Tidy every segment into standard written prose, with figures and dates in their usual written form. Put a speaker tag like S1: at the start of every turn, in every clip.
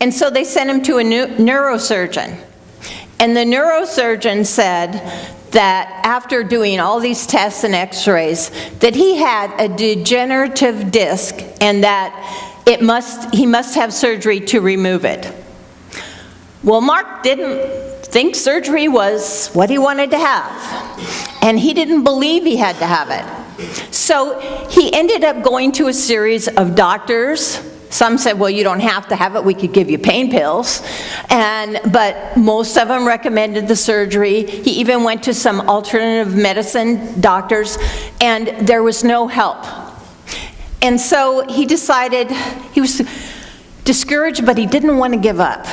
S1: And so they sent him to a neurosurgeon. And the neurosurgeon said that after doing all these tests and x-rays, that he had a degenerative disc and that he must have surgery to remove it. Well, Mark didn't think surgery was what he wanted to have, and he didn't believe he had to have it. So he ended up going to a series of doctors. Some said, well, you don't have to have it, we could give you pain pills. But most of them recommended the surgery. He even went to some alternative medicine doctors, and there was no help. And so he decided, he was discouraged, but he didn't want to give up.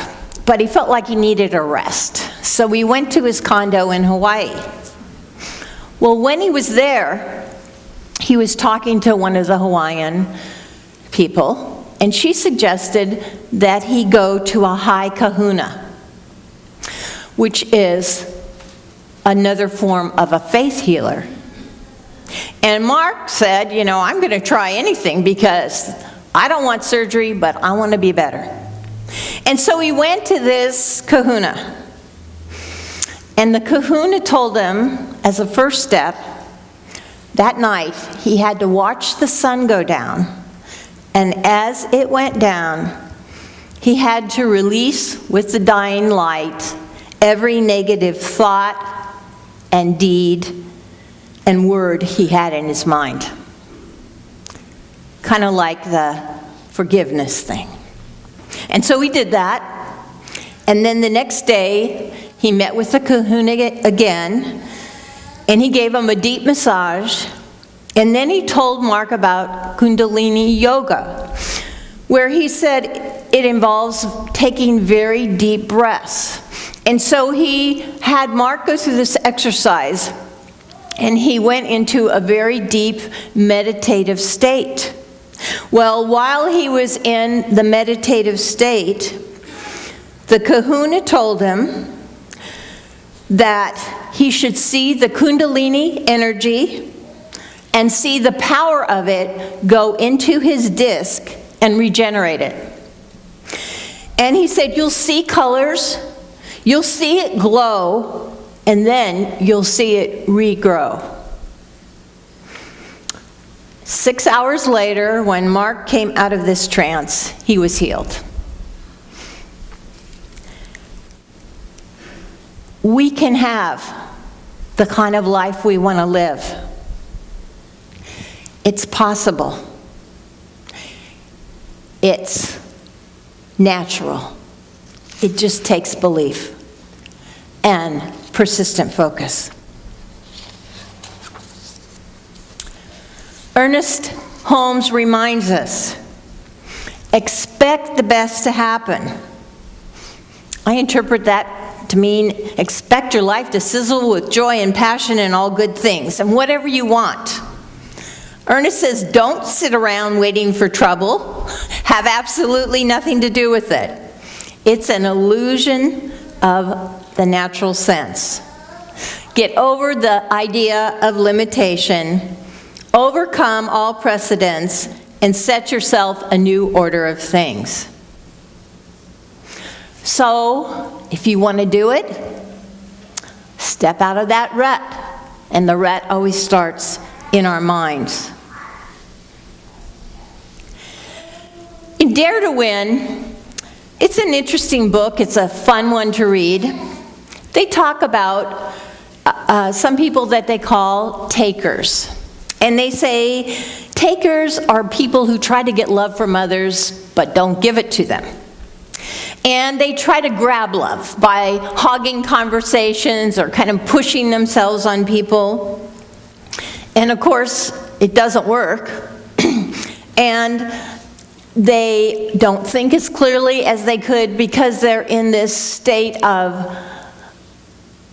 S1: But he felt like he needed a rest. So he went to his condo in Hawaii. Well, when he was there, he was talking to one of the Hawaiian people, and she suggested that he go to a high kahuna, which is another form of a faith healer. And Mark said, you know, I'm going to try anything because I don't want surgery, but I want to be better. And so he went to this kahuna. And the kahuna told him, as a first step, that night he had to watch the sun go down. And as it went down, he had to release with the dying light every negative thought and deed and word he had in his mind. Kind of like the forgiveness thing. And so he did that. And then the next day, he met with the kahuna again, and he gave him a deep massage. And then he told Mark about Kundalini Yoga, where he said it involves taking very deep breaths. And so he had Mark go through this exercise, and he went into a very deep meditative state. Well, while he was in the meditative state, the kahuna told him that he should see the Kundalini energy and see the power of it go into his disc and regenerate it. And he said, you'll see colors, you'll see it glow, and then you'll see it regrow. 6 hours later, when Mark came out of this trance, he was healed. We can have the kind of life we want to live. It's possible. It's natural. It just takes belief and persistent focus. Ernest Holmes reminds us, expect the best to happen. I interpret that to mean expect your life to sizzle with joy and passion and all good things, and whatever you want. Ernest says, don't sit around waiting for trouble. Have absolutely nothing to do with it. It's an illusion of the natural sense. Get over the idea of limitation, overcome all precedents, and set yourself a new order of things. So, if you want to do it, step out of that rut. And the rut always starts in our minds. In Dare to Win, it's an interesting book. It's a fun one to read. They talk about some people that they call takers. And they say takers are people who try to get love from others but don't give it to them. And they try to grab love by hogging conversations or kind of pushing themselves on people. And of course, it doesn't work. And they don't think as clearly as they could because they're in this state of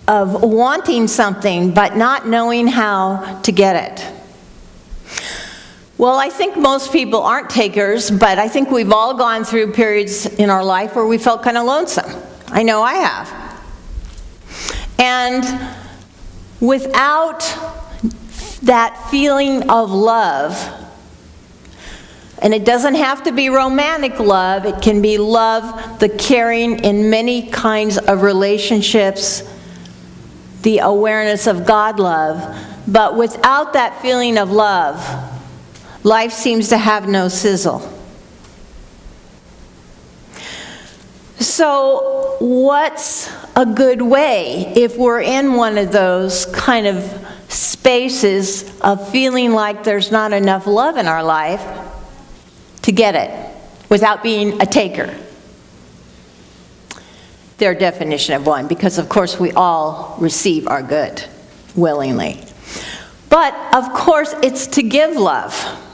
S1: wanting something but not knowing how to get it. Well, I think most people aren't takers, but I think we've all gone through periods in our life where we felt kind of lonesome. I know I have. And without that feeling of love, And it doesn't have to be romantic love. It can be love, the caring in many kinds of relationships, the awareness of God love. But without that feeling of love, life seems to have no sizzle. So what's a good way if we're in one of those kind of spaces of feeling like there's not enough love in our life to get it without being a taker? Their definition of one, because of course we all receive our good willingly. But of course it's to give love.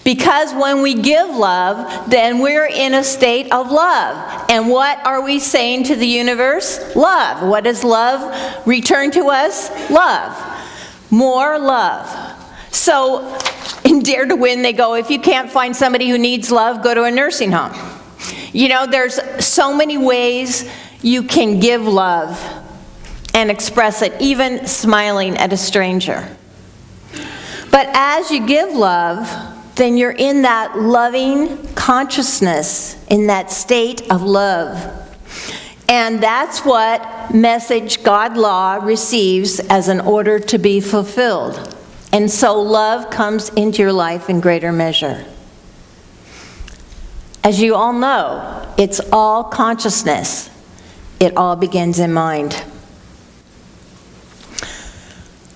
S1: Because when we give love, then we're in a state of love. And what are we saying to the universe? Love. What does love return to us? Love. More love. So in Dare to Win, they go, if you can't find somebody who needs love, go to a nursing home. You know, there's so many ways you can give love and express it, even smiling at a stranger. But as you give love, then you're in that loving consciousness, in that state of love. And that's what message God law receives as an order to be fulfilled. And so love comes into your life in greater measure. As you all know, it's all consciousness. It all begins in mind.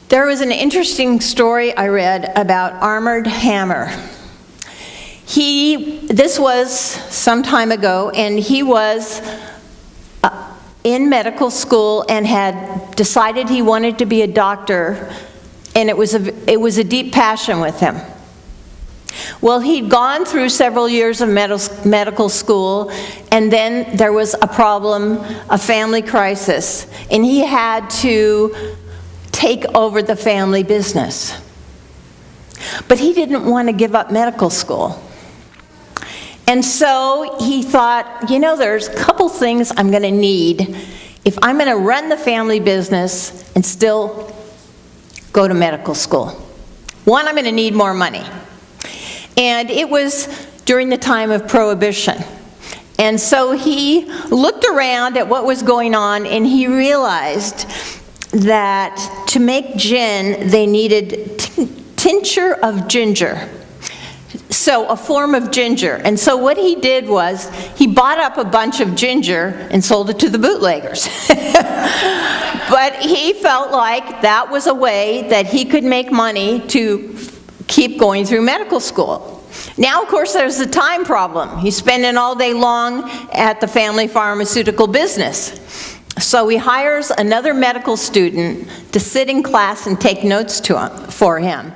S1: There was an interesting story I read about Armored Hammer. This was some time ago, and he was in medical school and had decided he wanted to be a doctor, and it was a deep passion with him. Well, he'd gone through several years of medical school, and then there was a problem, a family crisis, and he had to take over the family business. But he didn't want to give up medical school. And so he thought, you know, there's a couple things I'm going to need if I'm going to run the family business and still go to medical school. One, I'm going to need more money. And it was during the time of Prohibition. And so he looked around at what was going on, and he realized that to make gin, they needed tincture of ginger. So a form of ginger. And so what he did was he bought up a bunch of ginger and sold it to the bootleggers. But he felt like that was a way that he could make money to keep going through medical school. Now, of course, there's the time problem. He's spending all day long at the family pharmaceutical business. So he hires another medical student to sit in class and take notes for him.